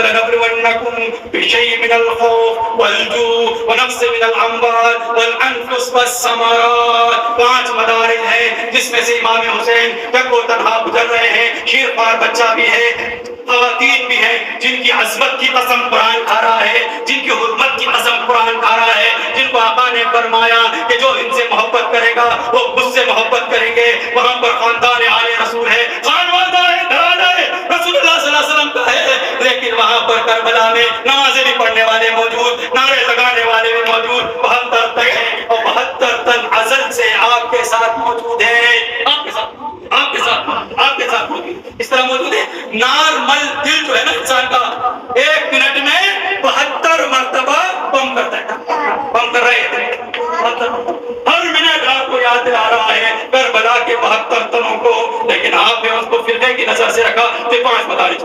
وَلَنَبْلُوَنَّكُمْ بِشَيْءٍ مِّنَ الْخَوْفِ وَالْجُوعِ وَنَقْصٍ مِّنَ الْأَمْوَالِ وَالْأَنفُسِ وَالثَّمَرَاتِ. 5 مدارج ہیں جس میں سے امام حسین جب وہ تنہا گزر رہے ہیں، شیر خوار بچہ بھی ہے، خواتین بھی ہیں جن کی عظمت کی قسم قرآن کھا رہا ہے، جن کی حرمت کی قسم قرآن کھا رہا ہے، جن کو آقا نے فرمایا کہ جو ان سے محبت کرے گا وہ مجھ سے محبت کریں گے. وہاں پر خاندان آل رسول ہے، خانوادہ ہے، گھرانہ ہے، رسول اللہ صلی اللہ علیہ وسلم کا ہے. لیکن وہاں پر کربلا میں نمازیں بھی پڑھنے والے موجود، نعرے لگانے والے بھی موجود. 72 تن ہیں اور 72 تن ازل سے آپ کے ساتھ موجود ہیں. آپ کے ساتھ موجود، اس طرح موجود ہے. نارمل دل جو ہے نا انسان کا 1 منٹ میں 72 مرتبہ پمپ کرتا ہے، پمپ کر رہے ہیں. ہر منٹ آپ کو یاد دلا رہا ہے کربلا کے 72 تنوں کو. لیکن آپ نے اس کو فرقے کی نظر سے رکھا تو 5 مدارج.